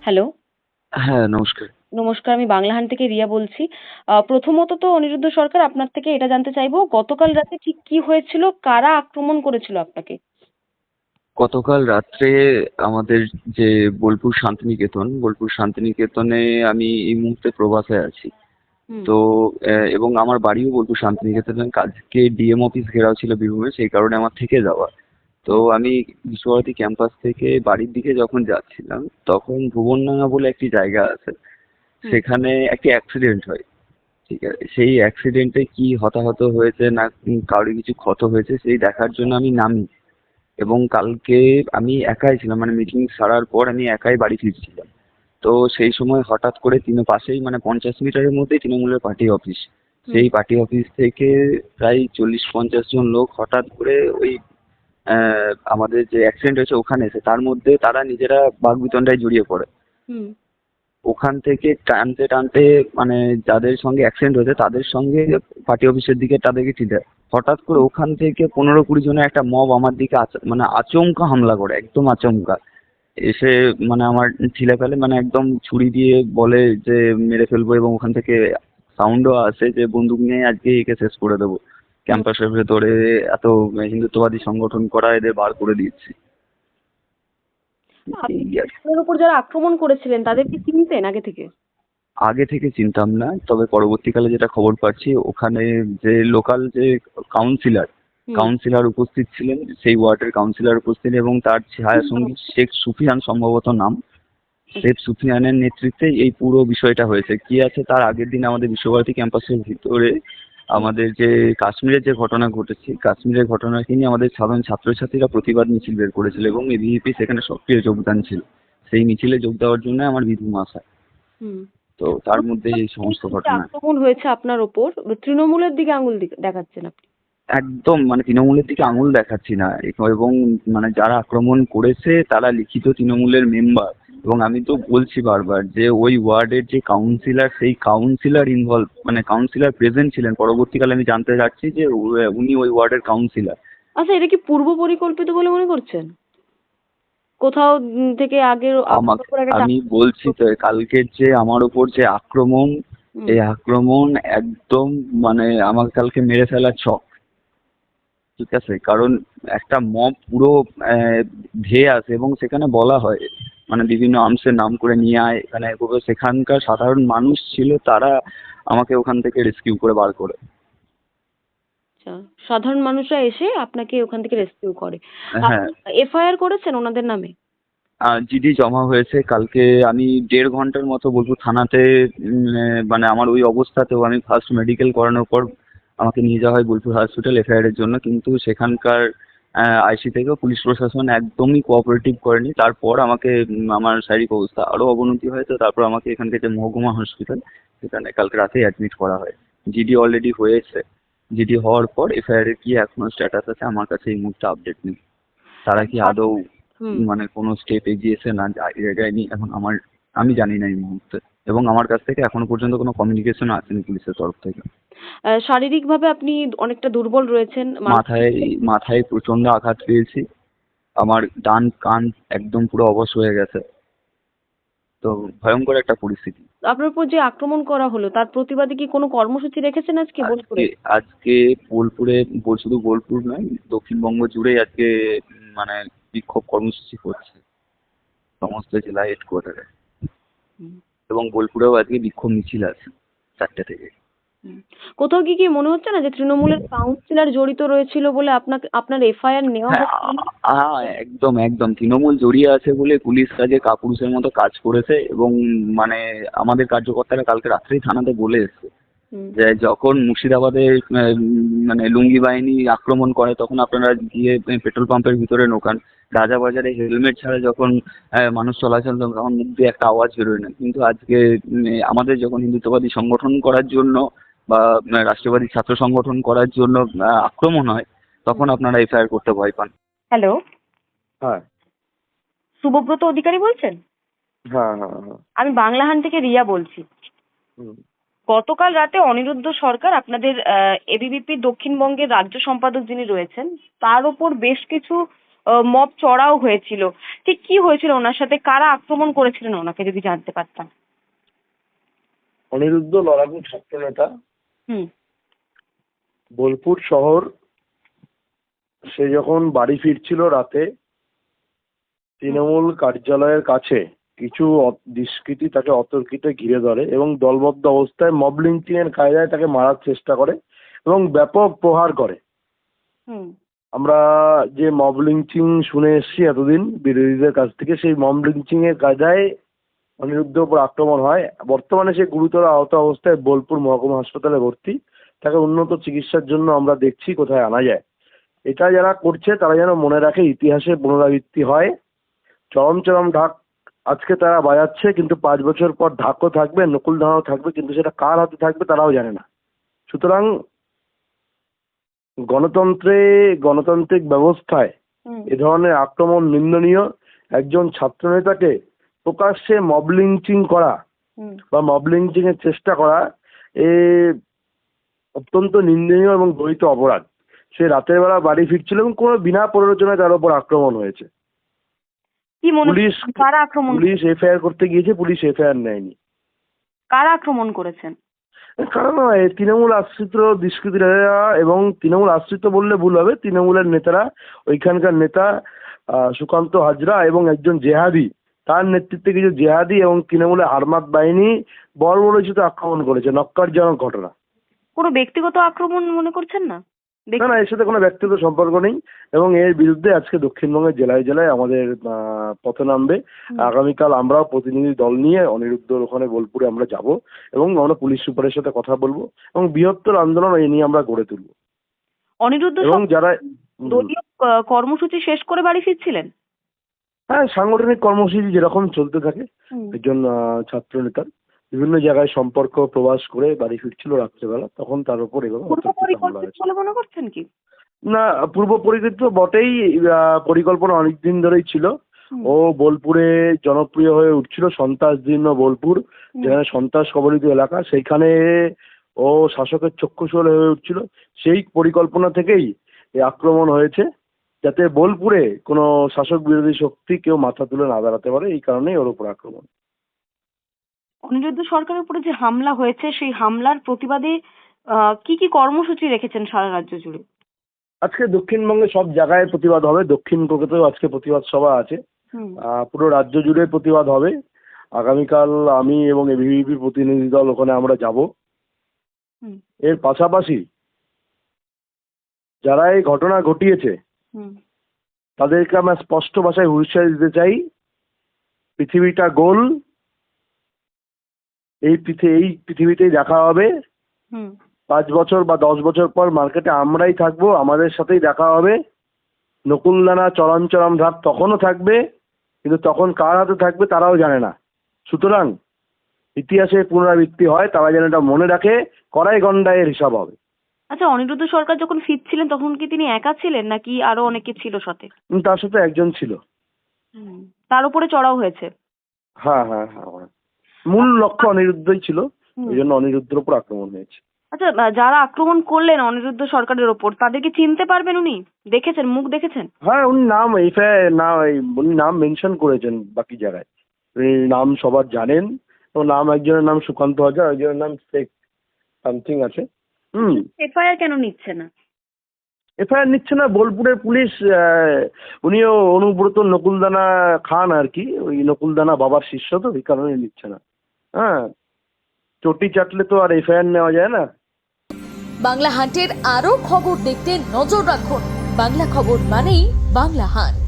Hello, হ্যাঁ, নমস্কার। নমস্কার। আমি বাংলাহান থেকে রিয়া বলছি। প্রথমত তো অনিরুদ্ধ সরকার আপনার থেকে এটা জানতে চাইবো গতকাল রাতে ঠিক কি হয়েছিল? কারা আক্রমণ করেছিল আপনাকে? গতকাল রাত্রে আমাদের যে বোলপুর শান্তিনিকেতনে আমি এই মুহূর্তে প্রবাসে আছি। হুম, তো এবং আমার বাড়িও বোলপুর শান্তিনিকেতনে। আজকে ডিএম অফিস ঘেরাও ছিল বীরভূমে, সেই কারণে আমার থেকে যাওয়া। তো হুম, আমি বিশ্বভারতী ক্যাম্পাস থেকে বাড়ির দিকে যখন যাচ্ছিলাম, তখন ভুবনডাঙ্গা বলে একটি জায়গা আছে। হুম। সেখানে একটি অ্যাক্সিডেন্ট হয়। ঠিক আছে? সেই অ্যাক্সিডেন্টে কি হতাহত হয়েছে না কারোর কিছু ক্ষত হয়েছে সেই দেখার জন্য আমি নামি। এবং কালকে আমি একাই ছিলাম, মানে মিটিং সারার পর আমি একাই বাড়ি ফিরছিলাম। তো সেই সময় হঠাৎ করে পাশেই, মানে 50 মিটারের মধ্যেই তৃণমূলের পার্টি অফিস। হুম, সেই পার্টি অফিস থেকে প্রায় 40-50 জন লোক হঠাৎ করে ওই আমাদের যে অ্যাক্সিডেন্ট হয়েছে ওখানে এসে, তার মধ্যে তারা নিজেরা বাকবিতণ্ডায় জড়িয়ে পড়ে। হুম। ওখান থেকে টানতে টানতে, মানে যাদের সঙ্গে অ্যাক্সিডেন্ট হয়েছে তাদের সঙ্গে পার্টি অফিসের দিকে তাদেরকে ঠেলে দেয়। হঠাৎ করে ওখান থেকে 15-20 জনের একটা মব আমার দিকে মানে আচমকা হামলা করে, একদম আচমকা এসে, মানে আমার ছিলে ফেলে, মানে একদম ছুরি দিয়ে বলে যে মেরে ফেলবো, এবং ওখান থেকে সাউন্ডও আসে যে বন্দুক নিয়ে আজকে একে শেষ করে দেবো। হুম। ক্যাম্পাসের ভেতরে এত হিন্দুত্ববাদী সংগঠন করা এদের বার করে দিচ্ছি। আপনি এই আর কি। আপনার উপর যারা আক্রমণ করেছিলেন তাদেরকে চিনতেন আগে থেকে? আগে থেকে চিনতাম না, তবে পরবর্তীকালে যেটা খবর পাচ্ছি, ওখানে যে লোকাল যে কাউন্সিলর হুম। কাউন্সিলর উপস্থিত ছিলেন, সেই ওয়ার্ডের কাউন্সিলর উপস্থিত, এবং তার ছায়া সঙ্গী শেখ সুফিয়ান সম্ভবত নাম। শেখ সুফিয়ানের নেতৃত্বে এই পুরো বিষয়টা হয়েছে। কি আছে, তার আগের দিন আমাদের বিশ্বভারতী ক্যাম্পাসের ভিতরে হুম। আমাদের যে কাশ্মীরের যে ঘটনা ঘটেছে, কাশ্মীরের ঘটনাকে নিয়ে আমাদের সাধারণ ছাত্রছাত্রীরা প্রতিবাদ মিছিল বের করেছিল, এবং এবিভিপি সেখানে সক্রিয় যোগদান ছিল। সেই মিছিলে যোগ দেওয়ার জন্য আমার বীরভূম আসা। হুম। তো তার মধ্যে এই সমস্ত এই যে ঘটনা। আক্রমণ হয়েছে আপনার ওপর, তৃণমূলের দিকে আঙুল দেখাচ্ছেন আপনি? একদম, মানে তৃণমূলের দিকে আঙুল দেখাচ্ছি না, এবং মানে যারা আক্রমণ করেছে তারা লিখিত তৃণমূলের মেম্বার। এবং আমি তো বলছি বারবার যে ওই ওয়ার্ডের যে কাউন্সিলর, সেই কাউন্সিলর ইনভলভ, মানে কাউন্সিলর প্রেজেন্ট ছিলেন। পরবর্তীকালে আমি জানতে পারছি যে উনি ওই ওয়ার্ডের কাউন্সিলর। আচ্ছা, এটা কি পূর্ব পরিকল্পিত বলে মনে করছেন? কোথাও থেকে আগের আপনার আমাকে, উপর একটা আমি বলছি তো, কালকের যে আমার উপর যে আক্রমণ, হুম। এই আক্রমণ একদম, মানে আমাকে কালকে মেরে ফেলার ছক। ঠিক আছে, কারণ একটা মব পুরো আহ, ধেয়ে আসে, এবং সেখানে বলা হয়, মানে বিভিন্ন আর্মসের নাম করে নিয়ে আয় এখানে, পুরো সেখানকার সাধারণ মানুষ ছিল, তারা আমাকে ওখান থেকে রেস্কিউ করে বার করে। আচ্ছা, সাধারণ মানুষরা এসে আপনাকে ওখান থেকে রেস্কিউ করে। হ্যাঁ, আপনি এফআইআর করেছেন ওনাদের নামে? জিডি জমা হয়েছে কালকে। আমি 1.5 ঘন্টার মতো বোলপুর থানাতে, মানে আমার ওই অবস্থাতেও আমি ফার্স্ট মেডিকেল করানোর পর আমাকে নিয়ে যাওয়া হয় বোলপুর হসপিটাল এফআইআর এর জন্য, কিন্তু সেখানকার আইসি থেকে পুলিশ প্রশাসন একদমই কোঅপারেটিভ করেনি। তারপর আমাকে আমার শারীরিক অবস্থা আরো অবনতি হয়, তো তারপর আমাকে এখান থেকে মহকুমা হসপিটাল, সেখানে কালকে রাতেই অ্যাডমিট করা হয়। জিডি অলরেডি হয়েছে। জিডি হওয়ার পর এফআইআর এর কি এখনো স্ট্যাটাস আছে আমার কাছে এই মুহূর্তে আপডেট নেই। তারা কি আদৌ হুম। মানে কোনো স্টেপ এগিয়েছে না এগায়নি, এখন আমি জানি না এই মুহূর্তে। এবং আমার কাছ থেকে এখনো পর্যন্ত কোনো কমিউনিকেশন আসেনি পুলিশের তরফ থেকে। শারীরিকভাবে আপনি অনেকটা দুর্বল রয়েছেন। মাথায় মাথায় প্রচন্ড আঘাত পেয়েছি। আমার ডান কান একদম পুরো অবশ হয়ে গেছে। তো ভয়ঙ্কর একটা পরিস্থিতি। আপনার উপর যে আক্রমণ করা হলো তার প্রতিবাদে কি কোনো কর্মসূচি রেখেছেন আজকে আজকে বোলপুরে? আজকে বোলপুরে, শুধু বোলপুর নয়, দক্ষিণবঙ্গ জুড়েই আজকে মানে বিক্ষোভ কর্মসূচি হচ্ছে সমস্ত জেলা হেডকোয়ার্টারে। হুম, এবং বোলপুরেও আজকে বিক্ষোভ মিছিল আছে 4টে থেকে। হুম। কোথাও কি মনে হচ্ছে না যে তৃণমূলের কাউন্সিলর জড়িত রয়েছিল বলে আপনার এফআইআর নেওয়া হ্যাঁ, হচ্ছে না? একদম একদম তৃণমূল জড়িয়ে আছে বলে পুলিশ কাজে কাপুরুষের মতো কাজ করেছে। এবং মানে আমাদের কার্যকর্তারা কালকে রাত্রেই থানাতে বলে এসেছে হুম। যে যখন মুর্শিদাবাদে মানে লুঙ্গি বাহিনী আক্রমণ করে, তখন আপনারা গিয়ে পেট্রোল পাম্পের ভিতরে নোকান। রাজাবাজারে হেলমেট ছাড়া যখন মানুষ চলাচল করে, তখন মুখ দিয়ে একটা আওয়াজ বেরোয় না। কিন্তু আজকে আমাদের যখন হিন্দুত্ববাদী সংগঠন করার জন্য বা রাষ্ট্রবাদী ছাত্র সংগঠন করার জন্য আক্রমণ হয়, তখন আপনারা এফআইআর করতে ভয় পান। হ্যালো, হ্যাঁ, শুভব্রত অধিকারী বলছেন? হ্যাঁ, হ্যাঁ, হ্যাঁ। আমি বাংলাহান থেকে রিয়া বলছি। হুম। গতকাল রাতে অনিরুদ্ধ সরকার আপনাদের এবিভিপি দক্ষিণবঙ্গের রাজ্য সম্পাদক যিনি রয়েছেন তার ওপর বেশ কিছু মব চড়াও হয়েছিল। ঠিক কি হয়েছিল ওনার সাথে, কারা আক্রমণ করেছিলেন ওনাকে, যদি জানতে পারতাম? অনিরুদ্ধ লড়াকু ছাত্রনেতা, হুম। বোলপুর শহর, সে যখন বাড়ি ফিরছিল রাতে, তৃণমূল কার্যালয়ের কাছে কিছু দুষ্কৃতী তাকে অতর্কিতে ঘিরে ধরে এবং দলবদ্ধ অবস্থায় মব লিঞ্চিং এর কায়দায় তাকে মারার চেষ্টা করে এবং ব্যাপক প্রহার করে। হুম। আমরা যে মব লিঞ্চিং শুনে এসেছি এতদিন বিরোধীদের কাছ থেকে, সেই মব লিঞ্চিং এর কায়দায় অনিরুদ্ধের উপর আক্রমণ হয়। বর্তমানে সে গুরুতর আহত অবস্থায় বোলপুর মহকুমা হাসপাতালে ভর্তি। তাকে উন্নত চিকিৎসার জন্য আমরা দেখছি কোথায় আনা যায়। এটা যারা করছে তারা যেন মনে রাখে ইতিহাসের পুনরাবৃত্তি হয়। চরম চরম ঢাক আজকে তারা বাজাচ্ছে, কিন্তু 5 বছর পর ঢাকও থাকবে, নকুলদানাও থাকবে, কিন্তু সেটা কার হাতে থাকবে তারাও জানে না। সুতরাং গণতান্ত্রিক ব্যবস্থায় হুম। এ ধরনের আক্রমণ নিন্দনীয়। একজন ছাত্রনেতাকে প্রকাশ্যে মব লিঞ্চিং করা হুম। বা মব লিঞ্চিং এর চেষ্টা করা এ অত্যন্ত নিন্দনীয় এবং গরিত অপরাধ। সে রাতের বেলা বাড়ি ফিরছিল এবং কোনো বিনা প্ররোচনায় তার উপর আক্রমণ হয়েছে। কি মনে পুলিশ কারা আক্রমণ পুলিশ এফআইআর করতে গিয়েছে, পুলিশ এফআইআর নেয়নি। কারা আক্রমণ করেছেন? কারণ তৃণমূল আশ্রিত দুষ্কৃতীরা, এবং তৃণমূল আশ্রিত বললে ভুল হবে, তৃণমূলের নেতারা, ওইখানকার নেতা সুকান্ত হাজরা এবং একজন জেহাদি, তার নেতৃত্বে কিছু জেহাদি এবং তৃণমূলের হারমাত বাহিনী বর্বরোচিত আক্রমণ করেছে। নক্কারজনক ঘটনা। কোনো ব্যক্তিগত আক্রমণ মনে করছেন না? না না, এর সাথে কোনো ব্যক্তিগত সম্পর্ক নেই এবং এর বিরুদ্ধে আজকে দক্ষিণবঙ্গের জেলায় জেলায় আমাদের পথে নামবে। আগামীকাল আমরাও প্রতিনিধি দল নিয়ে অনিরুদ্ধর ওখানে বোলপুরে আমরা যাব এবং আমরা পুলিশ সুপারের সাথে কথা বলবো এবং বৃহত্তর আন্দোলন এই নিয়ে আমরা গড়ে তুলবো। অনিরুদ্ধ এবং যারা দলীয় কর্মসূচি শেষ করে বাড়ি ফিরছিলেন? হ্যাঁ, সাংগঠনিক কর্মসূচি যেরকম চলতে থাকে একজন ছাত্র নেতার, বিভিন্ন জায়গায় সম্পর্ক প্রবাস করে বাড়ি ফিরছিল রাত্রেবেলা, তখন তার উপর এভাবে অতর্কিত হামলা হয়েছে। বলে মনে করছেন কি? না, পূর্ব পরিকল্পিত বটেই, পরিকল্পনা অনেকদিন ধরেই ছিল। ও বোলপুরে জনপ্রিয় হয়ে উঠছিল, সন্ত্রাসদীর্ণ বোলপুর, যেখানে সন্ত্রাস কবলিত এলাকা, সেইখানে ও শাসকের চক্ষুশূল হয়ে উঠছিল। সেই পরিকল্পনা থেকেই এই আক্রমণ হয়েছে, যাতে বোলপুরে কোনো শাসক বিরোধী শক্তি কেউ মাথা তুলে না দাঁড়াতে পারে, এই কারণেই ওর উপর আক্রমণ। অনিরুদ্ধ সরকারের উপরে যে হামলা হয়েছে, সেই হামলার প্রতিবাদে কি কি কর্মসূচি রেখেছেন সারা রাজ্য জুড়ে? আজকে দক্ষিণবঙ্গে সব জায়গায় প্রতিবাদ হবে। দক্ষিণ কলকাতাতেও আজকে প্রতিবাদ সভা আছে। পুরো রাজ্য জুড়ে প্রতিবাদ হবে। আগামীকাল আমি এবং এবিভিপি প্রতিনিধি দল ওখানে আমরা যাব। এর পাশাপাশি যারা এই ঘটনা ঘটিয়েছে তাদেরকে আমরা স্পষ্ট ভাষায় হুঁশিয়ারি দিতে চাই, পৃথিবীটা গোল, এই পৃথিবীতেই দেখা হবে। 5 বছর বা 10 বছর পর মার্কেটে আমরাই থাকবো, আমাদের সাথেই দেখা হবে। নকুলদানা চরম ধাপ তখনও থাকবে, কিন্তু তখন কার হাতে থাকবে তারাও জানে না। সুতরাং ইতিহাসের পুনরাবৃত্তি হয়, তারা যেন এটা মনে রাখে, কড়াই গন্ডায় এর হিসাব হবে। আচ্ছা, অনিরুদ্ধ সরকার যখন ফিরছিলেন তখন কি তিনি একা ছিলেন নাকি আরো অনেকে ছিল সাথে? তার সাথে একজন ছিল। তার উপরে চড়াও হয়েছে? হ্যাঁ হ্যাঁ হ্যাঁ, মূল লক্ষ্য অনিরুদ্ধই ছিল, ওই জন্য অনিরুদ্ধের উপর আক্রমণ হয়েছে। আচ্ছা, যারা আক্রমণ করলেন অনিরুদ্ধ সরকারের ওপর, তাদেরকে চিনতে পারবেন? উনি দেখেছেন, মুখ দেখেছেন? হ্যাঁ, উনি নাম মেনশন করেছেন বাকি জায়গায়, উনি নাম সবার জানেন। তো নাম, একজনের নাম সুকান্ত হাজার, একজনের নাম শেখ সামথিং আছে। এফআইআর কেন নিচ্ছে না? এফআইআর নিচ্ছে না বোলপুরের পুলিশ। উনিও অনুব্রত নকুলদানা খান আর কি, ওই নকুলদানা বাবার শিষ্য, তো এই কারণে নিচ্ছে না। হ্যাঁ, চটি চাটলে তো আর এফআইআর নেওয়া যায় না। বাংলা হান্টের আরও খবর দেখতে নজর রাখুন। বাংলা খবর মানেই বাংলা হান্ট।